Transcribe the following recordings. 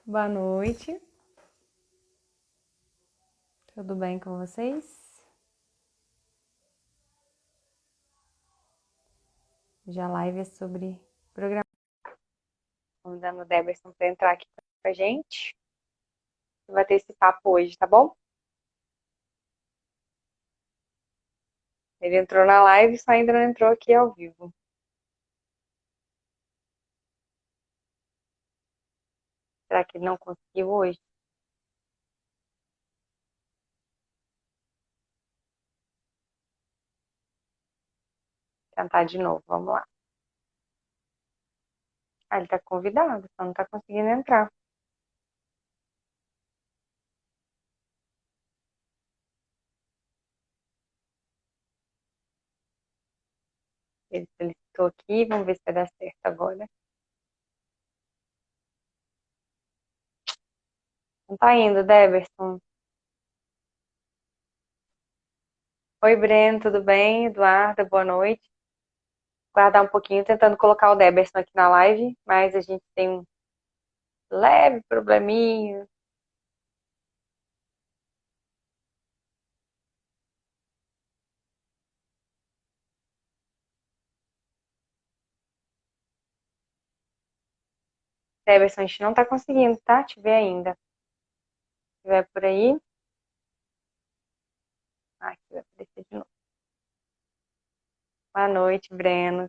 Boa noite. Tudo bem com vocês? Hoje a live é sobre programação. Convidando o Deberson para entrar aqui com a gente. Vai ter esse papo hoje, tá bom? Ele entrou na live, só ainda não entrou aqui ao vivo. Será que ele não conseguiu hoje? Tentar de novo, vamos lá. Ah, ele tá convidado, só não tá conseguindo entrar. Ele solicitou aqui, vamos ver se vai dar certo agora. Não tá indo, Deberson. Oi, Breno, tudo bem? Eduarda, boa noite. Guardar um pouquinho, tentando colocar o Deberson aqui na live, mas a gente tem um leve probleminha. Deberson, a gente não tá conseguindo, tá? Te ver ainda. Se tiver por aí. Ah, aqui vai aparecer de novo. Boa noite, Breno.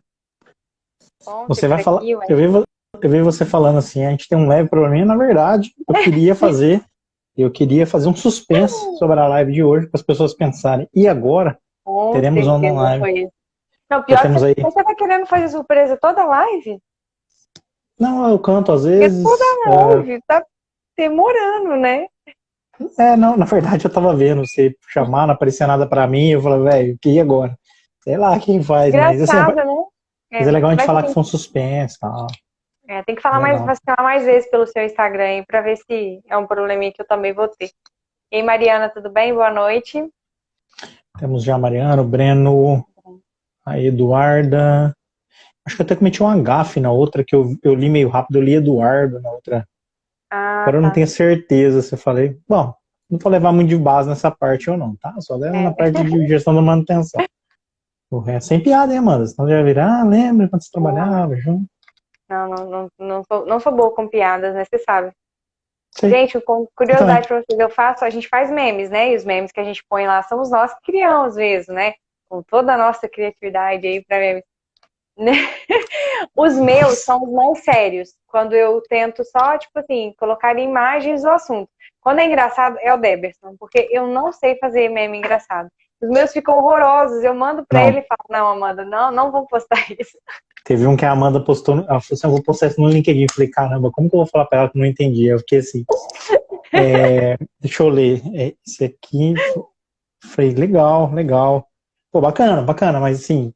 Bom ter Você por vai falar. aqui, ué. Eu vi você falando assim, a gente tem um leve probleminha. Na verdade, eu queria fazer um suspense sobre a live de hoje para as pessoas pensarem. E agora Com teremos uma certeza live. foi isso. Não, Já pior que temos aí. você tá querendo fazer surpresa toda live? Não, eu canto às Porque toda vezes. live tá demorando, né? Não, na verdade eu tava vendo você chamar, não aparecia nada para mim. Eu falei, velho, e agora? Sei lá quem faz, mas assim, Engraçado, né? mas é legal a gente Mas falar que sim, foi um suspense, tá? tem que falar mais, Legal. vacilar mais vezes pelo seu Instagram aí, pra ver se é um probleminha que eu também vou ter. E aí, Mariana, tudo bem? Boa noite. Temos já a Mariana, o Breno, a Eduarda. Acho que eu até cometi um gafe na outra, que eu li meio rápido, eu li Eduardo na outra. Ah, Agora eu não tá. tenho certeza se eu falei. Bom, não vou levar muito de base nessa parte ou não, tá? Só leva na É. parte de gestão da manutenção. O resto sem piada, hein, Amanda? Senão já virar, lembra quando você trabalhava junto? Não sou boa com piadas, né? Você sabe. Sei. Gente, com Eu também. curiosidade pra vocês, a gente faz memes, né? E os memes que a gente põe lá somos nós que criamos mesmo, né? Com toda a nossa criatividade aí pra memes. Né? Os meus Nossa. são os mais sérios, quando eu tento só, tipo assim, colocar imagens do assunto. Quando é engraçado, é o Deberson, porque eu não sei fazer meme engraçado. Os meus ficam horrorosos, eu mando pra ele Não, e falo, não, Amanda, não vou postar isso. teve um que a Amanda postou, ela falou assim, eu vou postar isso no LinkedIn. Eu falei, caramba, como que eu vou falar pra ela que eu não entendi? Eu fiquei assim, deixa eu ler. Esse aqui, falei, legal, legal. Pô, bacana, bacana, mas assim,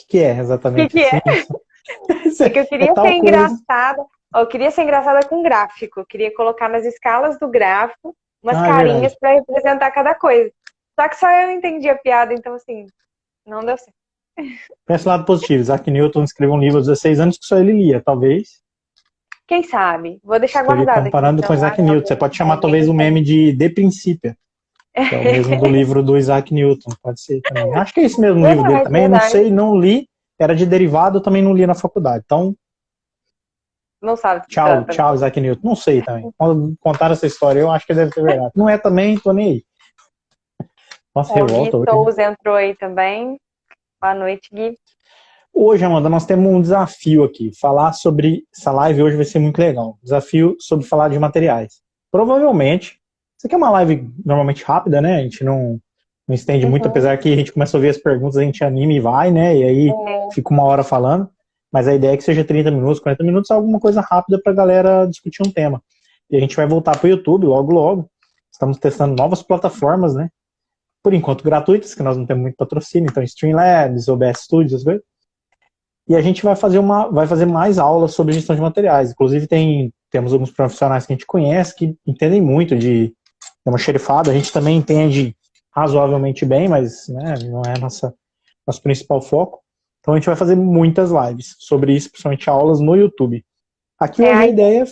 que é O que exatamente que assim? é? É que eu É queria ser tal coisa. engraçada. Eu queria ser engraçada com gráfico. Eu queria colocar nas escalas do gráfico umas Ah, é carinhas verdade. para representar cada coisa. Só que só eu entendi a piada, então assim, não deu certo. Pensa o lado positivo. Isaac Newton escreveu um livro aos 16 anos que só ele lia. Talvez Quem sabe? Vou deixar estou lhe guardado aqui no comparando com celular, Isaac Newton. Você talvez pode chamar alguém talvez o meme entenda. de Princípio, que é o mesmo do livro do Isaac Newton. Pode ser também. Acho que é esse mesmo livro dele Verdade, também. Não verdade. sei, não li. Era de derivado, eu também não li na faculdade. Então, Não sabe do que se tchau, trata, né? tchau, Isaac Newton. Não sei também. Quando contaram essa história, eu acho que deve ser verdade. Não é também, tô nem aí. Nossa, O Gui revolta hoje. Souza entrou aí também. Boa noite, Gui. Hoje, Amanda, nós temos um desafio aqui. Falar sobre. Essa live hoje vai ser muito legal. Desafio sobre falar de materiais. Provavelmente. Isso aqui é uma live normalmente rápida, né? A gente não estende muito, Uhum. apesar que a gente começa a ouvir as perguntas, a gente anima e vai, né? E aí É, fica uma hora falando. Mas a ideia é que seja 30 minutos, 40 minutos, alguma coisa rápida para a galera discutir um tema. E a gente vai voltar para o YouTube logo, logo. Estamos testando novas plataformas, né? Por enquanto gratuitas, que nós não temos muito patrocínio, então Streamlabs, OBS Studios, as coisas. E a gente vai fazer mais aulas sobre gestão de materiais. Inclusive temos alguns profissionais que a gente conhece que entendem muito de xerifado. A gente também entende razoavelmente bem, mas né, não é nosso principal foco. Então a gente vai fazer muitas lives sobre isso, principalmente aulas no YouTube. Aqui hoje a a ideia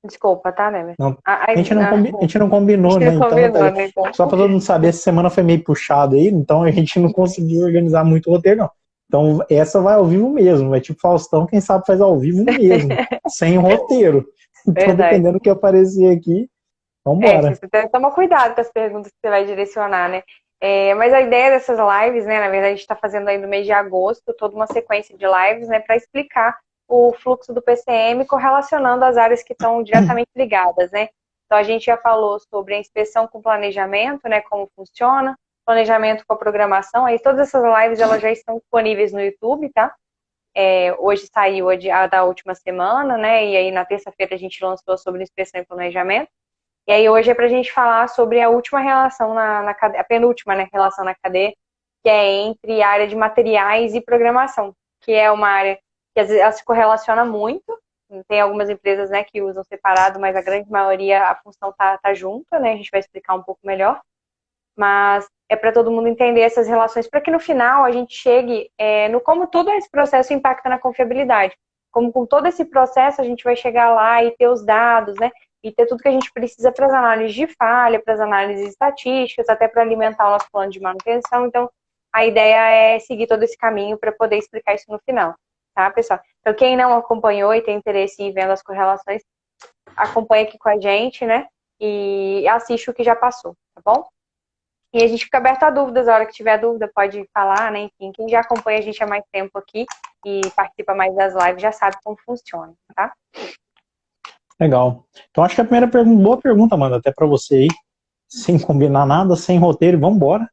Desculpa, tá, né? Não, a gente não combinou, né? Então, Combinou, né? Então. só para todo mundo saber, essa semana foi meio puxado aí, então a gente não conseguiu organizar muito o roteiro, não. Então, essa vai ao vivo mesmo, é tipo Faustão, quem sabe faz ao vivo mesmo, sem roteiro. Então, Verdade. dependendo do que aparecer aqui, vambora. Você tem que tomar cuidado com as perguntas que você vai direcionar, né? Mas a ideia dessas lives, né? Na verdade, a gente está fazendo aí no mês de agosto toda uma sequência de lives, né? Para explicar o fluxo do PCM correlacionando as áreas que estão diretamente ligadas, né? Então, a gente já falou sobre a inspeção com planejamento, né? Como funciona, planejamento com a programação. Aí, todas essas lives, elas já estão disponíveis no YouTube, tá? Hoje saiu a da última semana, né? E aí, na terça-feira, a gente lançou sobre inspeção e planejamento. E aí hoje é para a gente falar sobre a última relação na cadeia, a penúltima, né, relação na cadeia, que é entre a área de materiais e programação, que é uma área que às vezes ela se correlaciona muito. Tem algumas empresas, né, que usam separado, mas a grande maioria a função tá junta, né? A gente vai explicar um pouco melhor. Mas é para todo mundo entender essas relações, para que no final a gente chegue no como todo esse processo impacta na confiabilidade. Como com todo esse processo a gente vai chegar lá e ter os dados, né? E ter tudo que a gente precisa para as análises de falha, para as análises estatísticas, até para alimentar o nosso plano de manutenção. Então, a ideia é seguir todo esse caminho para poder explicar isso no final, tá, pessoal? Então, quem não acompanhou e tem interesse em vendo as correlações, acompanha aqui com a gente, né? E assiste o que já passou, tá bom? E a gente fica aberto a dúvidas, a hora que tiver dúvida pode falar, né? Enfim, quem já acompanha a gente há mais tempo aqui e participa mais das lives já sabe como funciona, tá? Legal. Então, acho que a primeira pergunta, boa pergunta, Amanda, até para você aí, sem combinar nada, sem roteiro, vamos embora.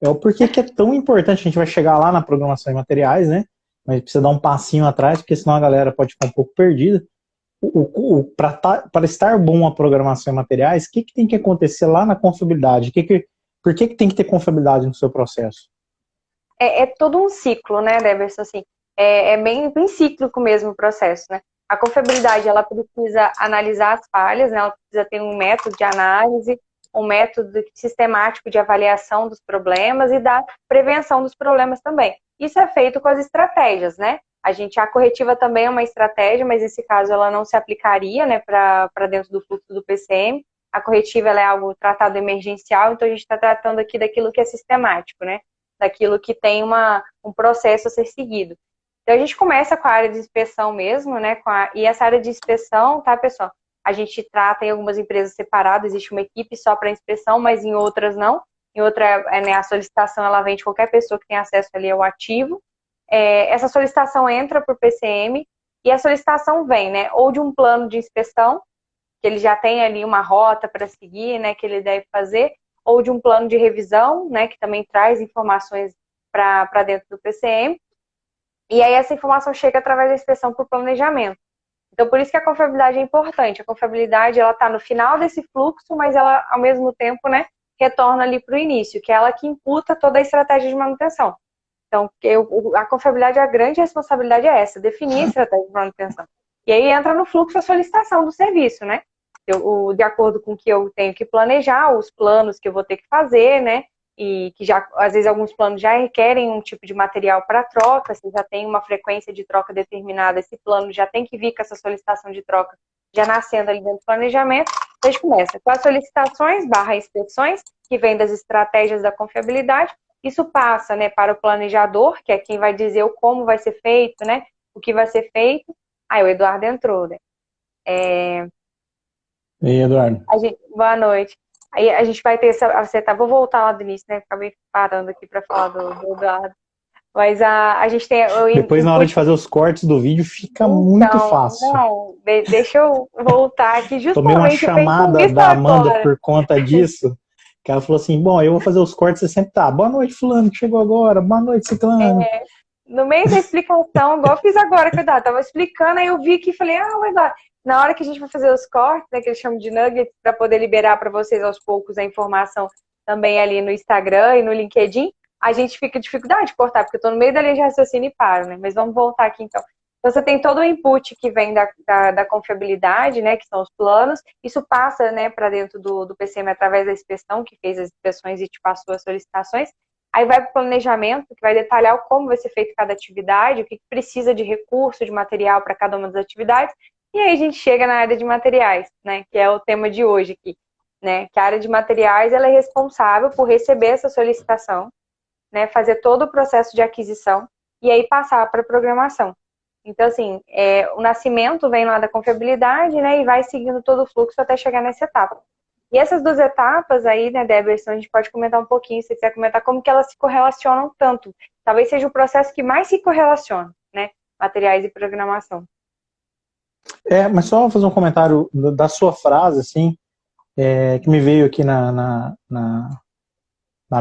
É o porquê que é tão importante, a gente vai chegar lá na programação em materiais, né? Mas precisa dar um passinho atrás, porque senão a galera pode ficar um pouco perdida. Para estar bom a programação em materiais, o que tem que acontecer lá na confiabilidade? Por que tem que ter confiabilidade no seu processo? É todo um ciclo, né, Deverson? Assim, bem cíclico mesmo o processo, né? A confiabilidade, ela precisa analisar as falhas, né? Ela precisa ter um método de análise, um método sistemático de avaliação dos problemas e da prevenção dos problemas também. Isso é feito com as estratégias, né? A corretiva também é uma estratégia, mas nesse caso ela não se aplicaria, né, para dentro do fluxo do PCM. A corretiva ela é algo tratado emergencial, então a gente está tratando aqui daquilo que é sistemático, né? Daquilo que tem um processo a ser seguido. Então, a gente começa com a área de inspeção mesmo, né? E essa área de inspeção, tá, pessoal? A gente trata em algumas empresas separadas, existe uma equipe só para inspeção, mas em outras não. Em outra, né, a solicitação, ela vem de qualquer pessoa que tem acesso ali ao ativo. Essa solicitação entra para o PCM e a solicitação vem, né? Ou de um plano de inspeção, que ele já tem ali uma rota para seguir, né? Que ele deve fazer, ou de um plano de revisão, né, que também traz informações para dentro do PCM. E aí essa informação chega através da inspeção por planejamento. Então, por isso que a confiabilidade é importante. A confiabilidade, ela está no final desse fluxo, mas ela, ao mesmo tempo, né, retorna ali para o início, que é ela que imputa toda a estratégia de manutenção. Então, a confiabilidade, a grande responsabilidade é essa, definir a estratégia de manutenção. E aí entra no fluxo a solicitação do serviço, né? De acordo com o que eu tenho que planejar, os planos que eu vou ter que fazer, né? E que já, às vezes, alguns planos já requerem um tipo de material para troca, se já tem uma frequência de troca determinada, esse plano já tem que vir com essa solicitação de troca já nascendo ali dentro do planejamento. Então, a gente começa com as solicitações / inspeções, que vem das estratégias da confiabilidade. Isso passa, né, para o planejador, que é quem vai dizer o como vai ser feito, né? O que vai ser feito. Aí o Eduardo entrou, né? E aí, Eduardo? Boa noite. Aí a gente vai ter vou voltar lá do início, né? Acabei parando aqui para falar do Eduardo. Mas a gente tem. Depois, na hora de fazer os cortes do vídeo, fica muito fácil. Não, deixa eu voltar aqui justamente. Tomei uma chamada da Amanda agora por conta disso, que ela falou assim: bom, eu vou fazer os cortes, você sempre tá. Boa noite, fulano, que chegou agora. Boa noite, ciclano. No meio da explicação, igual eu fiz agora, cuidado, tava explicando, aí eu vi que falei, Eduardo, na hora que a gente vai fazer os cortes, né, que eles chamam de nuggets, para poder liberar para vocês aos poucos a informação também ali no Instagram e no LinkedIn, a gente fica de dificuldade de cortar, porque eu tô no meio da linha de raciocínio e paro, né? Mas vamos voltar aqui então. Então, você tem todo o input que vem da confiabilidade, né, que são os planos, isso passa, né, para dentro do PCM através da inspeção, que fez as inspeções e te passou as solicitações. Aí vai para o planejamento, que vai detalhar como vai ser feita cada atividade, o que precisa de recurso, de material para cada uma das atividades. E aí a gente chega na área de materiais, né, que é o tema de hoje aqui, né, que a área de materiais ela é responsável por receber essa solicitação, né, fazer todo o processo de aquisição e aí passar para a programação. Então, assim, o nascimento vem lá da confiabilidade, né, e vai seguindo todo o fluxo até chegar nessa etapa. E essas duas etapas aí, né, Deberson, a gente pode comentar um pouquinho, se você quiser comentar como que elas se correlacionam tanto. Talvez seja o processo que mais se correlaciona, né, materiais e programação. Mas só fazer um comentário da sua frase, assim, que me veio aqui na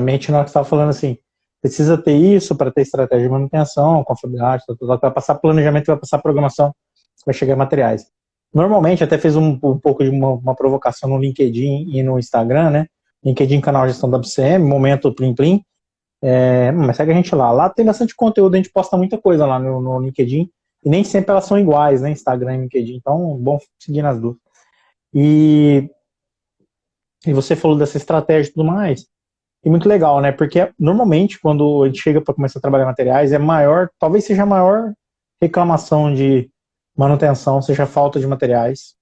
mente na hora que você estava falando assim, precisa ter isso para ter estratégia de manutenção, confiabilidade, vai passar planejamento, vai passar programação, vai chegar em materiais. Normalmente, até fez um pouco de uma provocação no LinkedIn e no Instagram, né? LinkedIn, canal Gestão da WCM, Momento Plim Plim. Mas segue a gente lá. Lá tem bastante conteúdo, a gente posta muita coisa lá no LinkedIn, e nem sempre elas são iguais, né? Instagram e LinkedIn. Então, bom seguir nas duas. E você falou dessa estratégia e tudo mais. E muito legal, né? Porque normalmente quando a gente chega para começar a trabalhar materiais, talvez seja a maior reclamação de manutenção, seja a falta de materiais.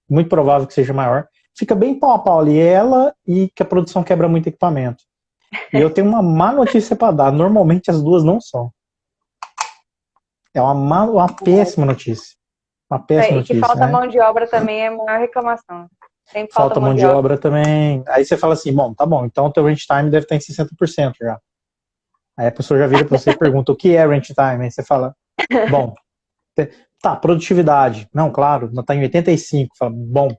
Muito provável que seja maior. Fica bem pau a pau ali ela e que a produção quebra muito equipamento. E eu tenho uma má notícia para dar. Normalmente as duas não são. É uma péssima notícia. Uma péssima E que notícia, falta né? mão de obra também é a maior reclamação. Sempre falta Falta mão mão de de obra. obra também. Aí você fala assim, bom, tá bom, então o teu rent time deve estar em 60% já. Aí a pessoa já vira para você e pergunta o que é rent time? Aí você fala, bom, tá, produtividade. Não, claro, não está em 85%. Fala, bom,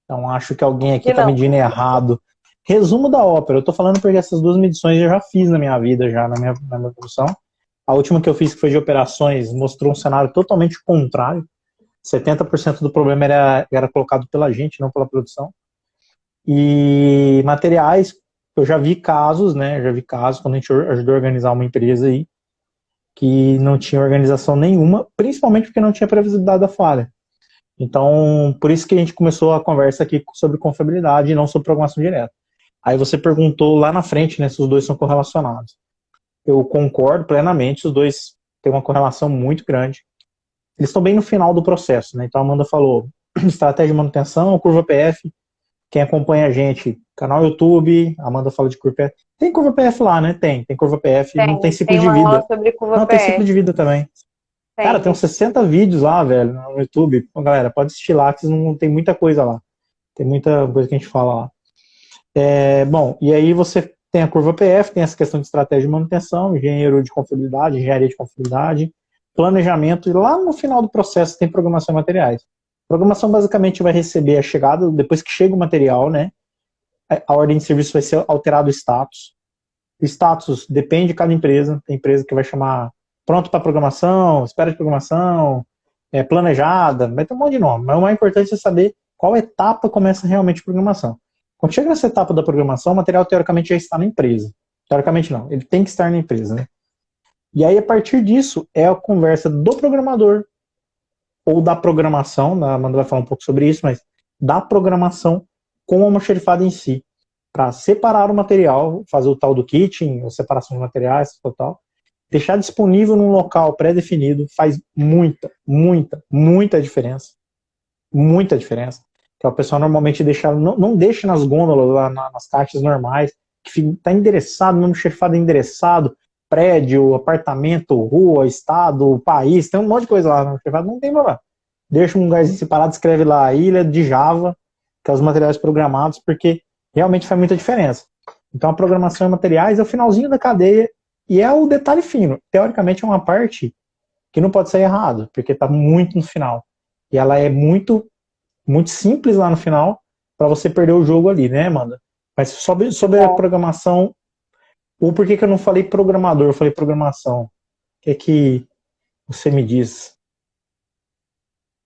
então acho que alguém aqui E está não. medindo errado. Resumo da ópera, eu tô falando porque essas duas medições eu já fiz na minha vida, já na minha produção. A última que eu fiz, que foi de operações, mostrou um cenário totalmente contrário. 70% do problema era colocado pela gente, não pela produção. E materiais, eu já vi casos, né? Já vi casos quando a gente ajudou a organizar uma empresa aí, que não tinha organização nenhuma, principalmente porque não tinha previsibilidade da falha. Então, por isso que a gente começou a conversa aqui sobre confiabilidade e não sobre programação direta. Aí você perguntou lá na frente, né, se os dois são correlacionados. Eu concordo plenamente, os dois têm uma correlação muito grande. Eles estão bem no final do processo, né? Então a Amanda falou estratégia de manutenção, curva PF. Quem acompanha a gente, canal YouTube, a Amanda fala de curva PF. Tem curva PF lá, né? Tem curva PF, não tem ciclo Tem de uma aula vida. sobre curva Não, tem ciclo PS. de vida também. Cara, tem uns 60 vídeos lá, velho, no YouTube. Pô, galera, pode assistir lá, que não tem muita coisa lá. Tem muita coisa que a gente fala lá. Bom, e aí você tem a curva PF, tem essa questão de estratégia de manutenção, engenheiro de confiabilidade, engenharia de confiabilidade, planejamento, e lá no final do processo tem programação e materiais. Programação basicamente vai receber a chegada, depois que chega o material, né? A ordem de serviço vai ser alterado o status. O status depende de cada empresa. Tem empresa que vai chamar pronto para programação, espera de programação, planejada, vai ter um monte de nome. Mas o mais importante é saber qual etapa começa realmente a programação. Quando chega nessa etapa da programação, o material teoricamente já está na empresa. Teoricamente não, ele tem que estar na empresa, né? E aí, a partir disso, é a conversa do programador ou da programação, a Amanda vai falar um pouco sobre isso, mas da programação com a almoxarifada em si, para separar o material, fazer o tal do kitting, a separação de materiais, total, deixar disponível num local pré-definido faz muita diferença. Muita diferença. Que o pessoal normalmente não deixa nas gôndolas, lá nas caixas normais, que está endereçado, nome xerifado endereçado, prédio, apartamento, rua, estado, país, tem um monte de coisa lá no xerifado, não tem problema. Deixa um lugarzinho separado, escreve lá ilha de Java, que é os materiais programados, porque realmente faz muita diferença. Então a programação e materiais é o finalzinho da cadeia e é o detalhe fino. Teoricamente é uma parte que não pode sair errado, porque está muito no final. E ela é muito simples lá no final para você perder o jogo ali, né, Amanda? Mas sobre a programação, ou por que eu não falei programador, eu falei programação? O que é que você me diz?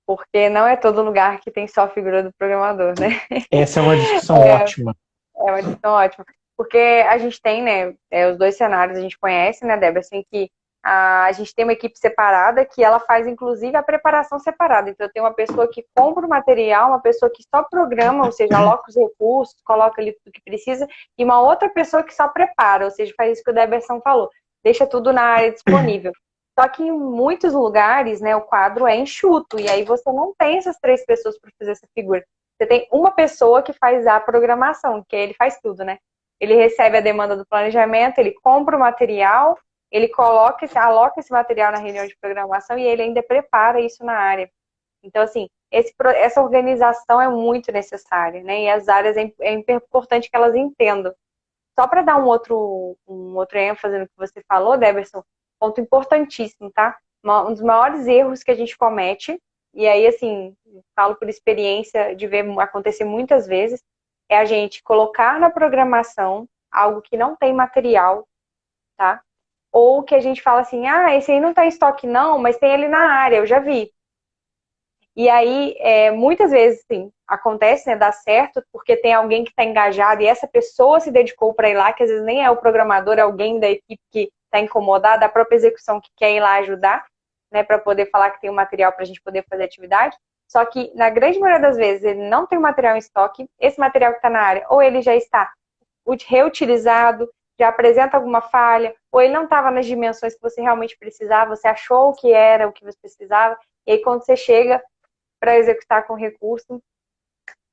Porque não é todo lugar que tem só a figura do programador, né? Essa é uma discussão ótima. É uma discussão ótima. Porque a gente tem, né, os dois cenários, a gente conhece, né, Débora, assim, que a gente tem uma equipe separada que ela faz, inclusive, a preparação separada. Então, tem uma pessoa que compra o material, uma pessoa que só programa, ou seja, aloca os recursos, coloca ali tudo que precisa, e uma outra pessoa que só prepara, ou seja, faz isso que o Deberson falou, deixa tudo na área disponível. Só que em muitos lugares, né, o quadro é enxuto, e aí você não tem essas 3 pessoas para fazer essa figura. Você tem uma pessoa que faz a programação, que ele faz tudo, né? Ele recebe a demanda do planejamento, ele compra o material, ele aloca esse material na reunião de programação e ele ainda prepara isso na área. Então, assim, essa organização é muito necessária, né? E as áreas é importante que elas entendam. Só para dar um outro ênfase no que você falou, Deberson, ponto importantíssimo, tá? Um dos maiores erros que a gente comete, e aí, assim, falo por experiência de ver acontecer muitas vezes, é a gente colocar na programação algo que não tem material, tá? Ou que a gente fala assim, esse aí não tá em estoque não, mas tem ele na área, eu já vi. E aí, muitas vezes, sim, acontece, né, dá certo, porque tem alguém que está engajado e essa pessoa se dedicou para ir lá, que às vezes nem é o programador, é alguém da equipe que está incomodado, a própria execução que quer ir lá ajudar, né, para poder falar que tem o material para a gente poder fazer atividade. Só que, na grande maioria das vezes, ele não tem o material em estoque, esse material que está na área, ou ele já está reutilizado, já apresenta alguma falha, ou ele não estava nas dimensões que você realmente precisava, você achou que era o que você precisava, e aí quando você chega para executar com recurso,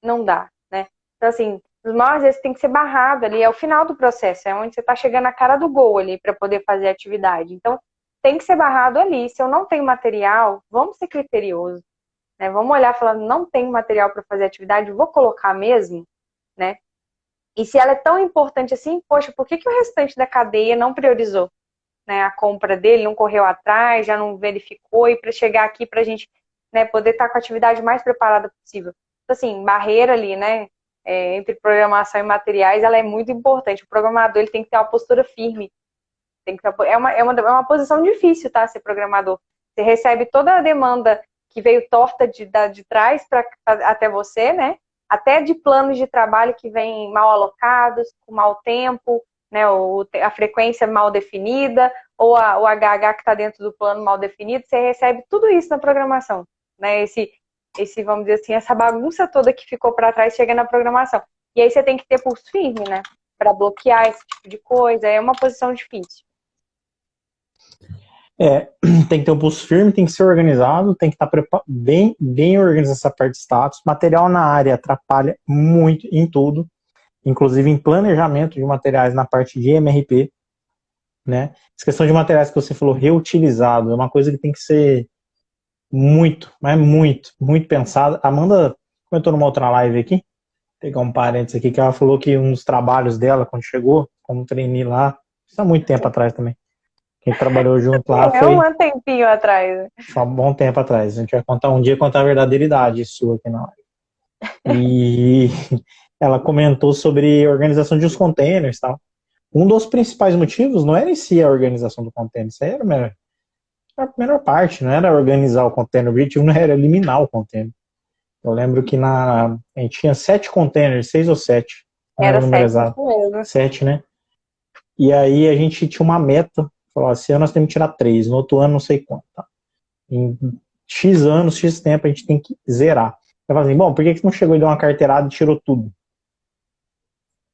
não dá, né? Então, assim, os maiores vezes tem que ser barrado ali, é o final do processo, é onde você está chegando na cara do gol ali para poder fazer a atividade. Então, tem que ser barrado ali. Se eu não tenho material, vamos ser criteriosos, né? Vamos olhar e falar, não tenho material para fazer atividade, vou colocar mesmo, né? E se ela é tão importante assim, poxa, por que o restante da cadeia não priorizou, né, a compra dele, não correu atrás, já não verificou, e para chegar aqui para a gente, né, poder estar com a atividade mais preparada possível. Então, assim, barreira ali, né, entre programação e materiais, ela é muito importante. O programador ele tem que ter uma postura firme. Tem que ter, é uma posição difícil, tá, ser programador. Você recebe toda a demanda que veio torta de trás até você, né, até de planos de trabalho que vêm mal alocados, com mau tempo, né, a frequência mal definida, ou o HH que está dentro do plano mal definido, você recebe tudo isso na programação, né, vamos dizer assim, essa bagunça toda que ficou para trás chega na programação. E aí você tem que ter pulso firme, né, para bloquear esse tipo de coisa, é uma posição difícil. Tem que ter um pulso firme, tem que ser organizado, tem que estar bem organizado essa parte de status. Material na área atrapalha muito em tudo, inclusive em planejamento de materiais na parte de MRP, né? Essa questão de materiais que você falou, reutilizado, é uma coisa que tem que ser muito, mas muito pensada. A Amanda comentou numa outra live aqui, vou pegar um parênteses aqui, que ela falou que um dos trabalhos dela, quando chegou, como trainee lá, isso há muito tempo atrás também, quem trabalhou junto lá foi... um tempinho atrás. Foi um bom tempo atrás. A gente vai contar um dia, contar a verdadeira idade sua aqui na live. E ela comentou sobre a organização de uns containers e tal. Um dos principais motivos não era em si a organização do container, isso aí era a menor parte, não era organizar o container, o objetivo não era eliminar o container. Eu lembro que a gente tinha 7 containers, 6 ou 7, não era o número exato. 7, né? E aí a gente tinha uma meta, falou, esse ano nós temos que tirar 3, no outro ano não sei quanto, tá? Em X anos, X tempo, a gente tem que zerar. Eu falei assim, bom, por que você não chegou e deu uma carteirada e tirou tudo?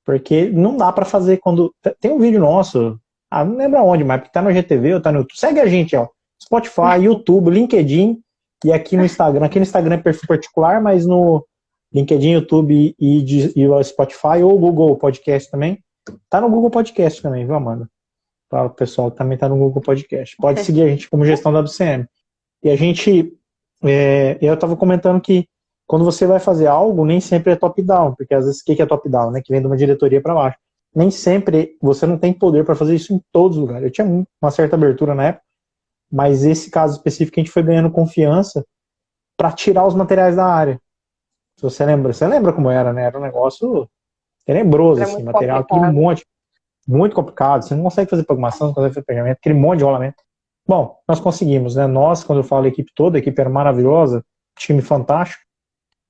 Porque não dá pra fazer quando... Tem um vídeo nosso, não lembro aonde, mas porque tá no GTV ou tá no YouTube. Segue a gente, ó. Spotify, YouTube, LinkedIn e aqui no Instagram. Aqui no Instagram é perfil particular, mas no LinkedIn, YouTube e o Spotify ou Google Podcast também. Tá no Google Podcast também, viu, Amanda? Para o pessoal que também tá no Google Podcast. Pode seguir a gente como gestão da WCM. E a gente... eu tava comentando que quando você vai fazer algo, nem sempre é top-down, porque às vezes o que é top-down, né? Que vem de uma diretoria para baixo. Nem sempre você não tem poder para fazer isso em todos os lugares. Eu tinha uma certa abertura na época, mas esse caso específico a gente foi ganhando confiança para tirar os materiais da área. Se você lembra como era, né? Era um negócio tenebroso, assim, material, aquele monte, muito complicado. Você não consegue fazer programação, não consegue fazer pagamento, aquele monte de rolamento. Bom, nós conseguimos, né? Nós, quando eu falo a equipe toda, a equipe era maravilhosa, time fantástico,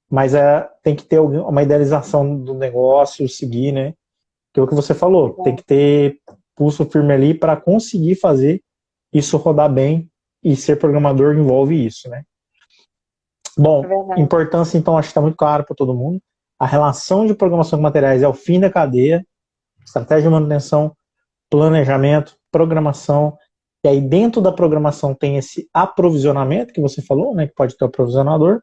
mas tem que ter uma idealização do negócio, seguir, né? Que é o que você falou, tem que ter pulso firme ali para conseguir fazer isso rodar bem, e ser programador envolve isso, né? Bom, importância, então, acho que está muito claro para todo mundo. A relação de programação com materiais é o fim da cadeia, estratégia de manutenção, planejamento, programação, E aí dentro da programação tem esse aprovisionamento que você falou, né? Que pode ter o aprovisionador,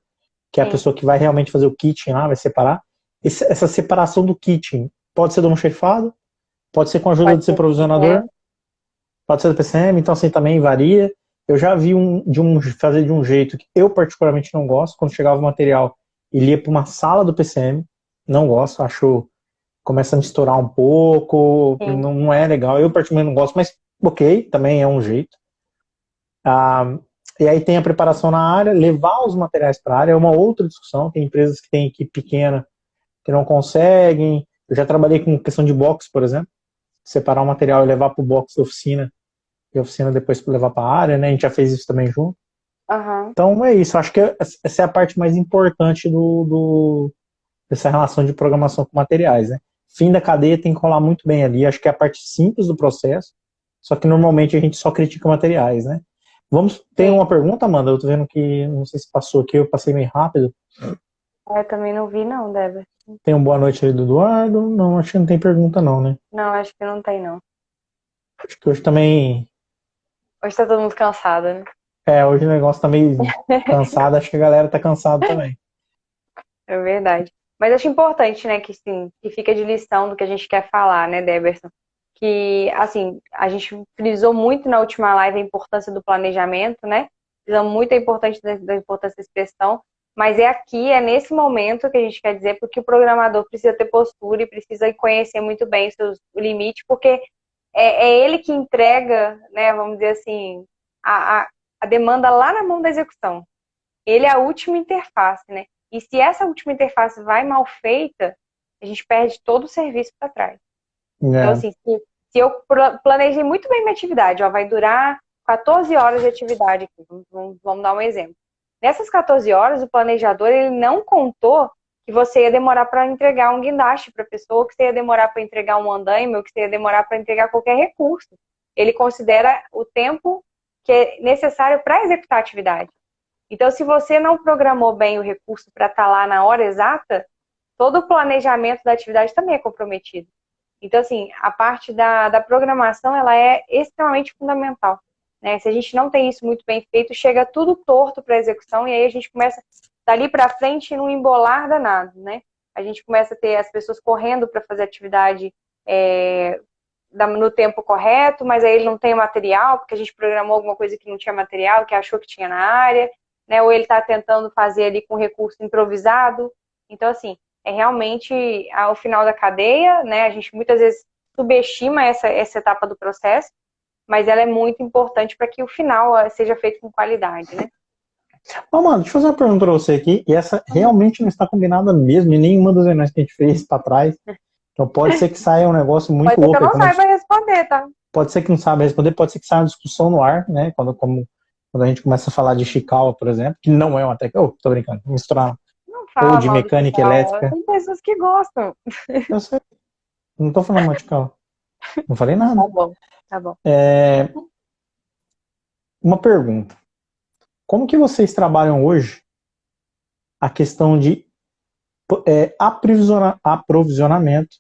que é a Sim, pessoa que vai realmente fazer o kitting lá, vai separar. Essa separação do kitting pode ser do almoxarifado, pode ser com a ajuda pode desse ser aprovisionador, PCM. pode ser do PCM, então assim também varia. Eu já vi fazer de um jeito que eu particularmente não gosto, quando chegava o material, ele ia para uma sala do PCM, não gosto, acho começa a misturar um pouco, Sim. não é legal. Eu particularmente não gosto, mas ok, também é um jeito. Ah, e aí tem a preparação na área, levar os materiais para a área é uma outra discussão. Tem empresas que têm equipe pequena que não conseguem. Eu já trabalhei com questão de box, por exemplo, separar o material e levar para o box da oficina e a oficina depois levar para a área, né? A gente já fez isso também junto. Aham. Então é isso. Acho que essa é a parte mais importante dessa relação de programação com materiais, né? Fim da cadeia tem que rolar muito bem ali. Acho que é a parte simples do processo. Só que normalmente a gente só critica materiais, né? Tem Sim. uma pergunta, Amanda? Eu tô vendo que, não sei se passou aqui, eu passei meio rápido. Eu também não vi, não, Débora. Tem um boa noite ali do Eduardo. Não, acho que não tem pergunta não, né? Não, acho que não tem, não. Acho que hoje também, Hoje tá todo mundo cansado, né? hoje o negócio tá meio cansado, acho que a galera tá cansada também. É verdade. Mas acho importante, né, que sim, que fica de lição do que a gente quer falar, né, Deberson? Que, assim, a gente frisou muito na última live a importância do planejamento, né? Frisamos muito da importância da expressão, mas é aqui, é nesse momento que a gente quer dizer, porque o programador precisa ter postura e precisa conhecer muito bem os seus limites, porque é ele que entrega, né, vamos dizer assim, a, a, a demanda lá na mão da execução. Ele é a última interface, né? E se essa última interface vai mal feita, a gente perde todo o serviço para trás. Então, É, assim, se eu planejei muito bem minha atividade, ó, vai durar 14 horas de atividade aqui, vamos dar um exemplo. Nessas 14 horas, o planejador ele não contou que você ia demorar para entregar um guindaste para a pessoa, que você ia demorar para entregar um andaime, ou que você ia demorar para entregar qualquer recurso. Ele considera o tempo que é necessário para executar a atividade. Então, se você não programou bem o recurso para estar lá na hora exata, todo o planejamento da atividade também é comprometido. Então, assim, a parte da programação, ela é extremamente fundamental. Né? Se a gente não tem isso muito bem feito, chega tudo torto para a execução e aí a gente começa, dali para frente, num embolar danado, né? A gente começa a ter as pessoas correndo para fazer atividade no tempo correto, mas aí ele não tem material, porque a gente programou alguma coisa que não tinha material, que achou que tinha na área, né? Ou ele está tentando fazer ali com recurso improvisado. Então, assim, é realmente ao final da cadeia, né? A gente muitas vezes subestima essa etapa do processo, mas ela é muito importante para que o final seja feito com qualidade, né? Ô, mano, deixa eu fazer uma pergunta pra você aqui, e essa realmente não está combinada mesmo em nenhuma das reuniões que a gente fez pra trás. Então pode ser que saia um negócio muito Pode ser que eu louco aí. não saiba responder, tá? Pode ser que não sabe responder, pode ser que saia uma discussão no ar, né? Quando a gente começa a falar de Chikawa, por exemplo, que não é uma técnica. Oh, tô brincando, misturar. Não Ou fala de mal do mecânica Chical. elétrica. Tem pessoas que gostam. Eu sei, não tô falando mal de Chikawa. Não falei nada. Tá bom, tá bom. É, uma pergunta. Como que vocês trabalham hoje a questão de aprovisionamento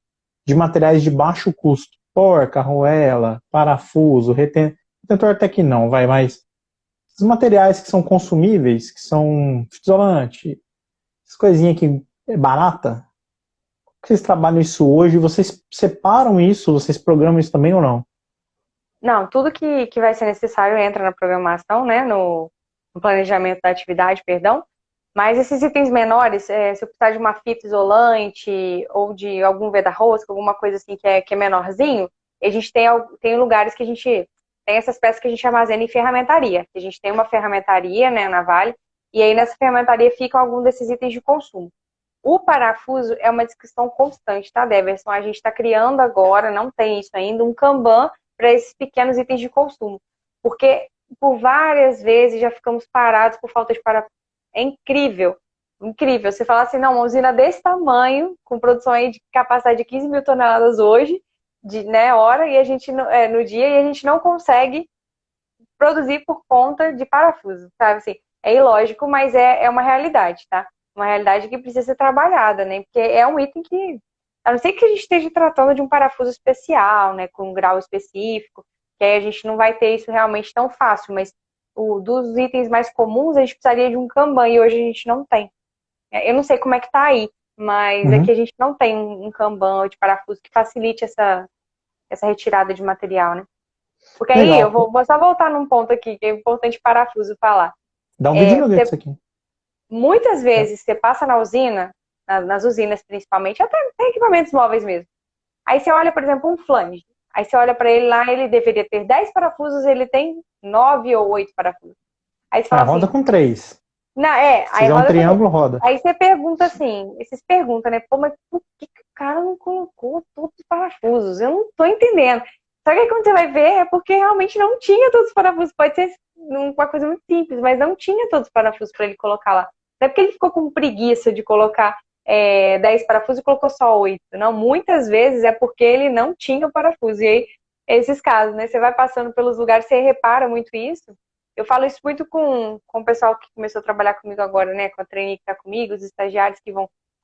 de materiais de baixo custo? Porca, arruela, parafuso, retentor até que não, vai, mas os materiais que são consumíveis, que são isolante, essas coisinhas que é barata, vocês trabalham isso hoje? Vocês separam isso? Vocês programam isso também ou não? Não, tudo que vai ser necessário entra na programação, né? No planejamento da atividade, perdão. Mas esses itens menores, se eu precisar de uma fita isolante ou de algum veda-rosca, alguma coisa assim que é menorzinho, a gente tem lugares que a gente tem essas peças que a gente armazena em ferramentaria. A gente tem uma ferramentaria, né, na Vale, e aí nessa ferramentaria ficam alguns desses itens de consumo. O parafuso é uma discussão constante, tá, Deverson? A gente está criando agora, não tem isso ainda, um Kanban para esses pequenos itens de consumo. Porque por várias vezes já ficamos parados por falta de parafuso. É incrível, incrível. Você fala assim, não, uma usina desse tamanho, com produção aí de capacidade de 15 mil toneladas hoje, né, hora, e a gente no dia, e a gente não consegue produzir por conta de parafuso, sabe? Assim, é ilógico, mas é uma realidade, tá? Uma realidade que precisa ser trabalhada, né? Porque é um item que, a não ser que a gente esteja tratando de um parafuso especial, né? Com um grau específico, que aí a gente não vai ter isso realmente tão fácil, mas dos itens mais comuns a gente precisaria de um Kanban e hoje a gente não tem. Eu não sei como é que tá aí, mas aqui a gente não tem um Kanban ou de parafuso que facilite essa retirada de material, né? Porque aí Legal. eu vou só voltar num ponto aqui, que é importante parafuso falar. Dá um vídeo no isso aqui. Muitas vezes você passa na usina, nas usinas principalmente, até em equipamentos móveis mesmo. Aí você olha, por exemplo, um flange. Aí você olha para ele lá, ele deveria ter 10 parafusos, ele tem 9 ou 8 parafusos. Aí você fala roda assim, com 3. não, Se aí fizer um roda triângulo, roda. Aí você pergunta assim, vocês perguntam, né? Pô, mas por que o cara não colocou todos os parafusos? Eu não tô entendendo. Só que aí quando você vai ver, é porque realmente não tinha todos os parafusos. Pode ser uma coisa muito simples, mas não tinha todos os parafusos para ele colocar lá. Não é porque ele ficou com preguiça de colocar 10 parafusos e colocou só 8. Não, muitas vezes é porque ele não tinha o parafuso. E aí, esses casos, né? Você vai passando pelos lugares, você repara muito isso. Eu falo isso muito com o pessoal que começou a trabalhar comigo agora, né? Com a trainee que tá comigo, os estagiários que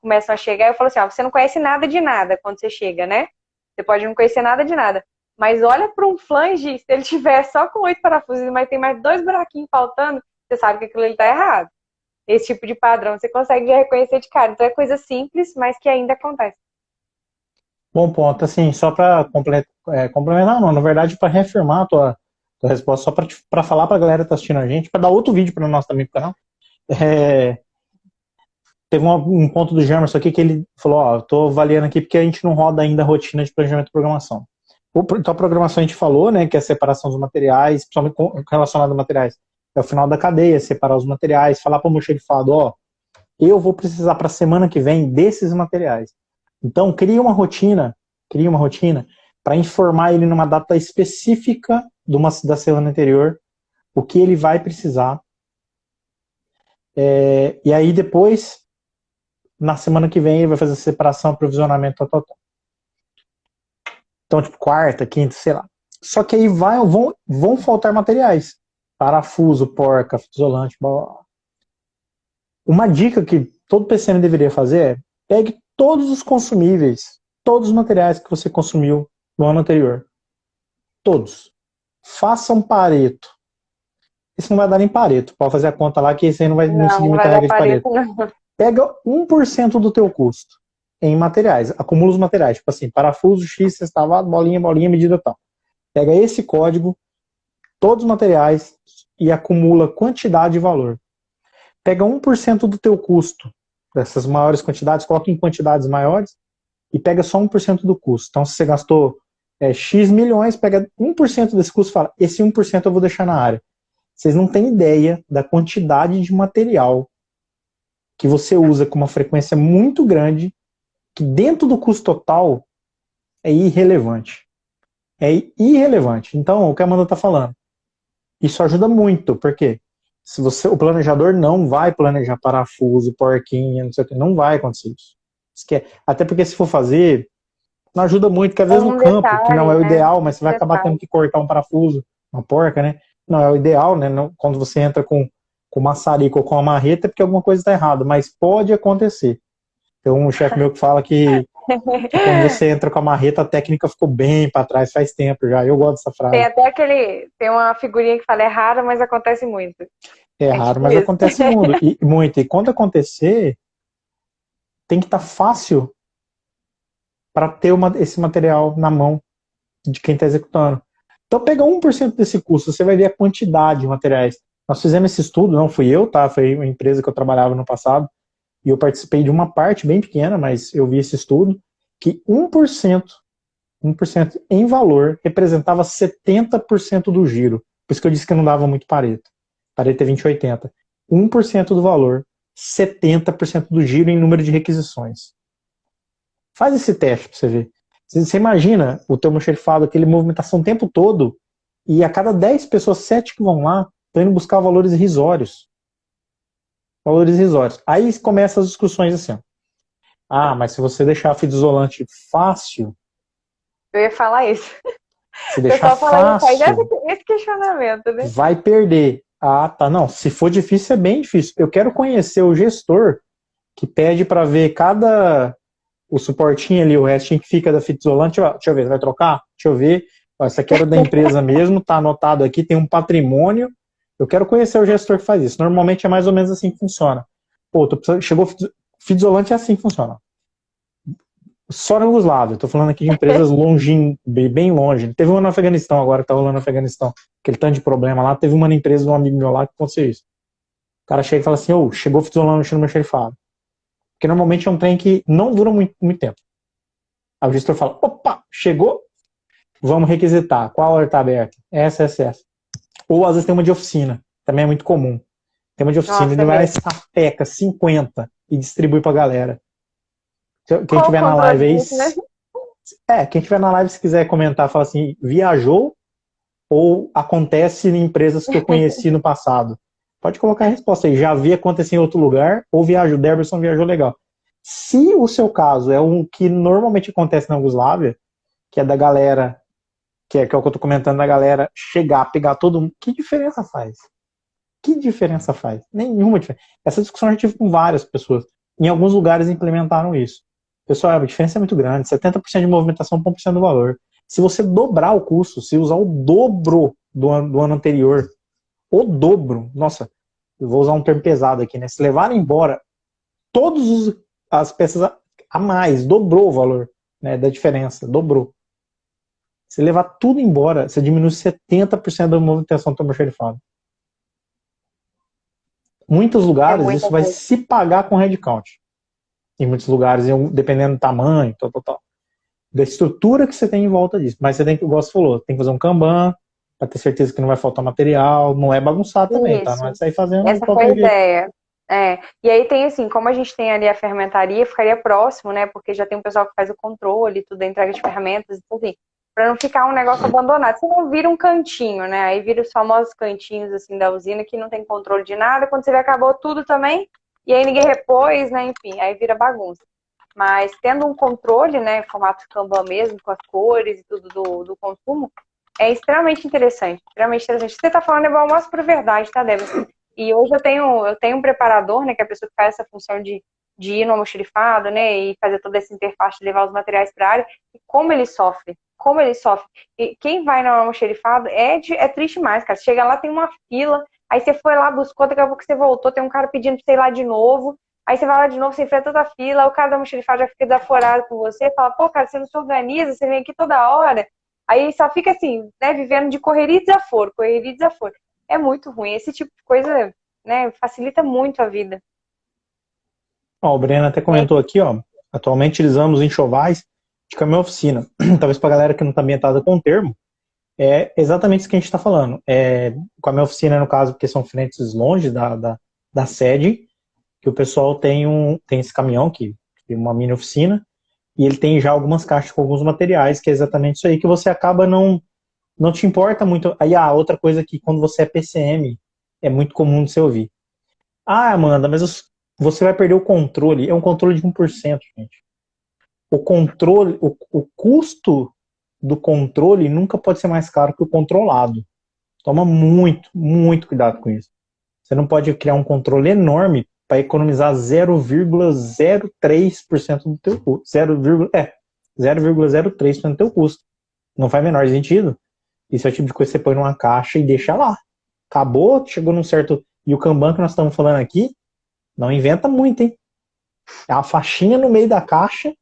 começam a chegar. Eu falo assim, ó, você não conhece nada de nada quando você chega, né? Você pode não conhecer nada de nada. Mas olha para um flange, se ele tiver só com 8 parafusos, mas tem mais 2 buraquinhos faltando, você sabe que aquilo ali tá errado. Esse tipo de padrão você consegue já reconhecer de cara. Então é coisa simples, mas que ainda acontece. Bom ponto. Assim, só para complementar, não, na verdade, para reafirmar a tua resposta, só para falar para a galera que tá assistindo a gente, para dar outro vídeo para nós também pro canal. Teve um ponto do Jamerson aqui que ele falou, ó, eu tô avaliando aqui porque a gente não roda ainda a rotina de planejamento e programação. Então a programação a gente falou, né, que é a separação dos materiais, principalmente relacionado a materiais, é o final da cadeia, separar os materiais, falar para o almoxarifado, ó, eu vou precisar para a semana que vem desses materiais. Então cria uma rotina para informar ele numa data específica da semana anterior, o que ele vai precisar. E aí depois, na semana que vem, ele vai fazer a separação, aprovisionamento, tal. Então, tipo, quarta, quinta, sei lá. Só que aí vão faltar materiais. Parafuso, porca, fita isolante, blá, blá. Uma dica que todo PCM deveria fazer é pegue todos os consumíveis, todos os materiais que você consumiu no ano anterior. Todos. Faça um Pareto. Isso não vai dar nem Pareto. Pode fazer a conta lá que isso aí não vai seguir muita regra de Pareto. Pega 1% do teu custo em materiais. Acumula os materiais. Tipo assim, parafuso, X, sextavado, bolinha, medida tal. Pega esse código, todos os materiais e acumula quantidade e valor. Pega 1% do teu custo dessas maiores quantidades, coloca em quantidades maiores e pega só 1% do custo. Então, se você gastou X milhões, pega 1% desse custo e fala, esse 1% eu vou deixar na área. Vocês não têm ideia da quantidade de material que você usa com uma frequência muito grande, que dentro do custo total é irrelevante. É irrelevante. Então, o que a Amanda está falando, isso ajuda muito, porque se o planejador não vai planejar parafuso, porquinha, não sei o que, não vai acontecer isso. Até porque se for fazer, não ajuda muito, porque às vezes no campo, que não é o ideal, mas você vai acabar tendo que cortar um parafuso, uma porca, né? Não é o ideal, né? Não, quando você entra com maçarico ou com a marreta, é porque alguma coisa está errada, mas pode acontecer. Tem um chefe meu que fala que quando você entra com a marreta, a técnica ficou bem para trás, faz tempo já. Eu gosto dessa frase. Tem uma figurinha que fala, é raro, mas acontece muito. É raro, mas acontece muito. E quando acontecer, tem que estar fácil para ter esse material na mão de quem está executando. Então pega 1% desse custo, você vai ver a quantidade de materiais. Nós fizemos esse estudo, não fui eu, tá? Foi uma empresa que eu trabalhava no passado, e eu participei de uma parte bem pequena, mas eu vi esse estudo, que 1% em valor representava 70% do giro. Por isso que eu disse que não dava muito Pareto. Pareto é 20/80. 1% do valor, 70% do giro em número de requisições. Faz esse teste para você ver. Você imagina o teu almoxarifado, aquele movimentação o tempo todo, e a cada 10 pessoas, 7 que vão lá, estão indo buscar valores irrisórios. Valores irrisórios. Aí começam as discussões assim. Mas se você deixar a fita isolante fácil... Eu ia falar isso. Se deixar fácil... Esse questionamento, né? Vai perder. Tá. Não, se for difícil, é bem difícil. Eu quero conhecer o gestor que pede para ver o suportinho ali, o restinho que fica da fita isolante. Deixa eu ver, vai trocar? Deixa eu ver. Ó, essa aqui era da empresa mesmo, tá anotado aqui, tem um patrimônio. Eu quero conhecer o gestor que faz isso. Normalmente é mais ou menos assim que funciona. Pô, chegou fita isolante é assim que funciona. Só na Yugoslávia, tô falando aqui de empresas longe, bem longe. Teve uma no Afeganistão agora, que tá rolando no Afeganistão. Aquele tanto de problema lá. Teve uma na empresa de um amigo meu lá que aconteceu isso. O cara chega e fala assim, ô, chegou fita isolante no meu xerifado. Porque normalmente é um trem que não dura muito tempo. Aí o gestor fala, opa, chegou, vamos requisitar. Qual hora está aberta? Essa. Ou às vezes tem uma de oficina, também é muito comum. Tem uma de oficina, Nossa, ele vai, mesmo. sapeca 50 e distribui pra galera. Quem Qual o tiver na controle live aí, disso, né? quem tiver na live, se quiser comentar, fala assim, viajou ou acontece em empresas que eu conheci no passado? Pode colocar a resposta aí, já vi acontecer em outro lugar, ou viajou, Derberson viajou legal. Se o seu caso é um que normalmente acontece na Yugoslávia, que é da galera, que é o que eu tô comentando, da galera chegar, pegar todo mundo, que diferença faz? Que diferença faz? Nenhuma diferença. Essa discussão eu já tive com várias pessoas. Em alguns lugares implementaram isso. Pessoal, a diferença é muito grande. 70% de movimentação por 1% do valor. Se você dobrar o custo, se usar o dobro do ano anterior, o dobro, nossa, eu vou usar um termo pesado aqui, né? Se levarem embora todas as peças a mais, dobrou o valor, né, da diferença, dobrou. Se levar tudo embora, você diminui 70% da movimentação do almoxarifado. Muitos É lugares muita isso vai coisa. se pagar com headcount. Em muitos lugares, dependendo do tamanho, tal. Da estrutura que você tem em volta disso. Mas você tem que, igual você falou, tem que fazer um Kanban, para ter certeza que não vai faltar material, não é bagunçar também, tá? Não é Isso. sair fazendo de Essa foi a qualquer jeito. ideia. É. E aí tem assim, como a gente tem ali a fermentaria, ficaria próximo, né? Porque já tem um pessoal que faz o controle, tudo, a entrega de ferramentas, então, assim, para não ficar um negócio abandonado. Você não vira um cantinho, né? Aí vira os famosos cantinhos assim da usina que não tem controle de nada. Quando você vê, acabou tudo também, e aí ninguém repôs, né? Enfim, aí vira bagunça. Mas tendo um controle, né? Formato Kanban mesmo, com as cores e tudo do consumo, é extremamente interessante. Extremamente interessante. O que você está falando é bom, mostra por verdade, tá, Débora? E hoje eu tenho um preparador, né, que é a pessoa que faz essa função de ir no almoxarifado, né, e fazer toda essa interface de levar os materiais para a área. E como ele sofre, como ele sofre. E quem vai no almoxarifado é triste mais, cara. Chega lá, tem uma fila, aí você foi lá, buscou, daqui a pouco você voltou, tem um cara pedindo pra você ir lá de novo. Aí você vai lá de novo, você enfrenta toda a fila, o cara do almoxarifado já fica desaforado com você, fala, pô, cara, você não se organiza, você vem aqui toda hora. Aí só fica assim, né, vivendo de correria e desaforo, correria e desaforo. É muito ruim. Esse tipo de coisa, né, facilita muito a vida. Ó, o Breno até E aí, comentou aqui, ó, atualmente utilizamos enxovais de caminhão oficina. Talvez para a galera que não está ambientada com o termo, é exatamente isso que a gente está falando. Com a minha oficina, no caso, porque são frentes longe da sede, que o pessoal tem esse caminhão, que tem uma mini oficina, e ele tem já algumas caixas com alguns materiais, que é exatamente isso aí, que você acaba não te importa muito. Aí, outra coisa que quando você é PCM, é muito comum de você ouvir. Ah, Amanda, mas você vai perder o controle. É um controle de 1%, gente. O controle, o custo do controle nunca pode ser mais caro que o controlado. Toma muito cuidado com isso. Você não pode criar um controle enorme para economizar 0,03% do teu custo. 0,03% do teu custo. Não faz menor sentido. Isso é o tipo de coisa que você põe numa caixa e deixa lá. Acabou, chegou num certo... E o Kanban que nós estamos falando aqui, não inventa muito, hein? É a faixinha no meio da caixa,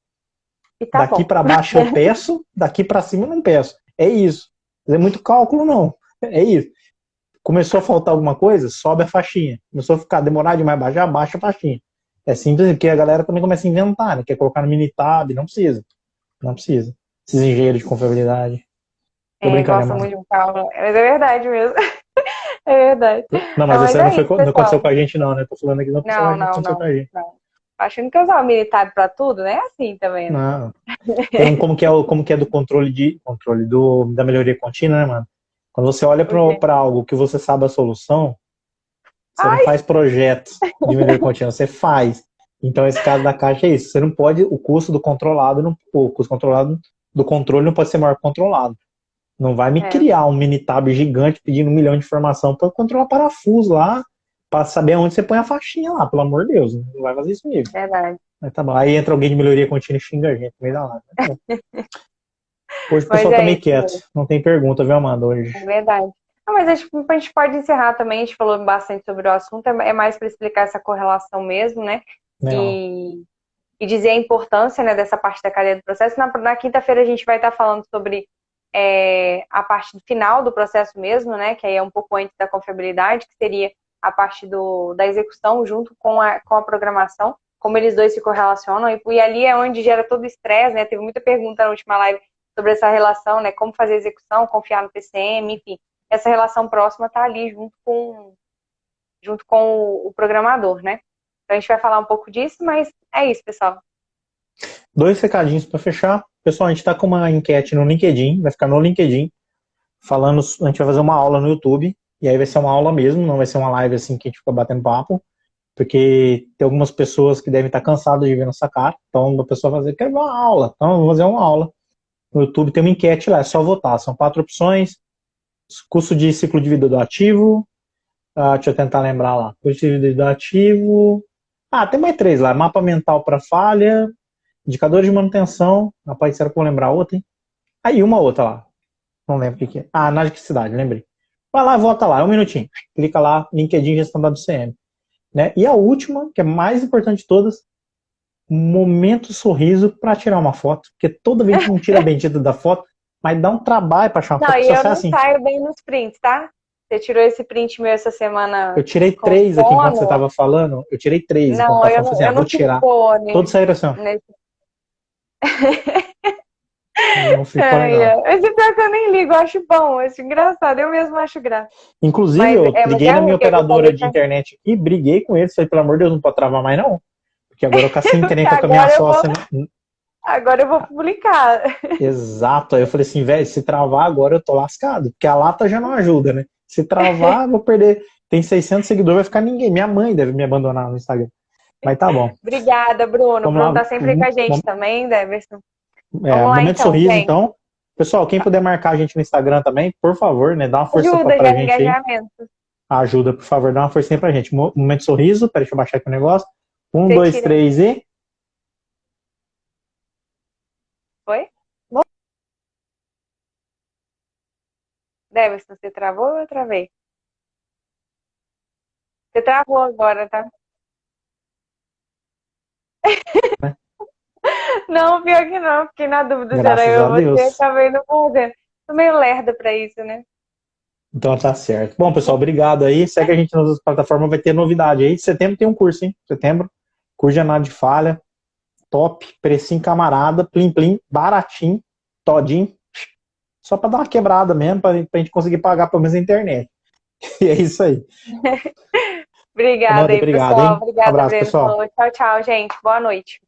e tá daqui bom. para baixo eu peço, daqui para cima eu não peço. É isso. Não é muito cálculo, não. É isso. Começou a faltar alguma coisa, sobe a faixinha. Começou a ficar demorar demais baixar, baixa a faixinha. É simples, porque a galera também começa a inventar, né? Quer colocar no Minitab, não precisa. Não precisa. Esses engenheiros de confiabilidade. Tô brincando, né, Gosto mano? muito de um carro. Mas é verdade mesmo. É verdade. Não, mas Não, isso mas aí é isso, não aconteceu com pessoal. a gente, não, né? Tô falando aqui, não Não, não, aconteceu com a não, gente. não. Achando que eu usava militar pra tudo, né? É assim também, né? Não. Tem como que é do controle da melhoria contínua, né, mano? Quando você olha O quê? para algo que você sabe a solução, você não Ai, faz projeto de melhoria contínua, você faz. Então, esse caso da caixa é isso. Você não pode, o custo do controlado, o custo controlado do controle não pode ser maior que o controlado. Não vai me é, criar um mini tab gigante pedindo 1 milhão de informação para controlar parafuso lá, para saber onde você põe a faixinha lá, pelo amor de Deus. Não vai fazer isso comigo. verdade. Mas tá bom. Aí entra alguém de melhoria contínua e xinga a gente no meio da live. Tá bom. Hoje o Mas pessoal tá é meio isso quieto. mesmo, Não tem pergunta, viu, Amanda, hoje? é verdade. Não, mas acho que a gente pode encerrar também, a gente falou bastante sobre o assunto, é mais para explicar essa correlação mesmo, né? Não. E, e dizer a importância, né, dessa parte da cadeia do processo. Na quinta-feira a gente vai estar falando sobre a parte final do processo mesmo, né? Que aí é um pouco antes da confiabilidade, que seria a parte da execução junto com a programação, como eles dois se correlacionam, e ali é onde gera todo o estresse, né? Teve muita pergunta na última live sobre essa relação, né? Como fazer a execução, confiar no PCM, enfim. Essa relação próxima está ali junto com o programador, né? Então a gente vai falar um pouco disso, mas é isso, pessoal. 2 recadinhos para fechar. Pessoal, a gente está com uma enquete no LinkedIn, vai ficar no LinkedIn, falando, a gente vai fazer uma aula no YouTube, e aí vai ser uma aula mesmo, não vai ser uma live assim que a gente fica batendo papo, porque tem algumas pessoas que devem estar cansadas de ver nossa cara, então a pessoa vai fazer, quero uma aula, então eu vou fazer uma aula. No YouTube tem uma enquete lá, é só votar, são 4 opções, custo de ciclo de vida do ativo, deixa eu tentar lembrar lá, custo de vida do ativo, tem mais 3 lá, mapa mental para falha, indicadores de manutenção, rapaz, será que eu vou lembrar outra, hein? Aí uma outra lá, não lembro o que é. Análise de cidade, lembrei. Vai lá, vota lá, é um minutinho. Clica lá, LinkedIn Gestão da WCM. Né? E a última, que é mais importante de todas, momento sorriso para tirar uma foto. Porque toda vez a gente não tira a bendita da foto, mas dá um trabalho para achar uma Não, foto que e só eu sai não assim. saio bem nos prints, tá? Você tirou esse print meu essa semana Eu tirei com 3 aqui enquanto você sono? estava falando. Eu tirei 3 enquanto Não, estava falando. Falei assim, eu vou não fico tirar. boa Todos saíram assim, ó. nesse. Não ficou Ai, legal. esse pior que eu nem ligo, eu acho bom, acho engraçado, eu mesmo acho graça. Inclusive, Mas eu mas liguei é na minha ruim, que eu operadora falei de internet aqui, briguei com eles, falei, pelo amor de Deus, não pode travar mais não. Porque agora eu cacei a que internet com a minha sócia. agora eu vou publicar. Exato. Aí eu falei assim, velho, se travar agora eu tô lascado. Porque a lata já não ajuda, né? Se travar, eu vou perder. Tem 600 seguidores, vai ficar ninguém. Minha mãe deve me abandonar no Instagram. Mas tá bom. Obrigada, Bruno. O Vamos Bruno lá. tá sempre com a gente também, Deverson. É, Vamos lá momento então, sorriso, gente. então. Pessoal, quem puder marcar a gente no Instagram também, por favor, né? Dá uma força Ajuda, pra gera gente aí. engajamento. Ajuda, por favor, dá uma forcinha pra gente. Momento sorriso, peraí, deixa eu baixar aqui o negócio. Um, Você dois, tira aí. três e. Foi? Deverson, você travou ou eu travei? Você travou agora, tá? Não, pior que não. Fiquei na dúvida se era Graças eu a ou você. Deus. Acabei não perdendo. Tô meio lerda pra isso, né? Então tá certo. Bom, pessoal, obrigado aí. Segue a gente nas outras plataformas, vai ter novidade aí. Setembro tem um curso, hein? Setembro. Curso de análise de falha. Top. Precinho camarada. Plim, plim. Baratinho. Todinho. Só pra dar uma quebrada mesmo, pra gente conseguir pagar pelo menos a internet. E é isso aí. Obrigada Amanda, aí, obrigado, pessoal. hein? Obrigada, Abraço, Breno. pessoal. Falou. Tchau, tchau, gente. Boa noite.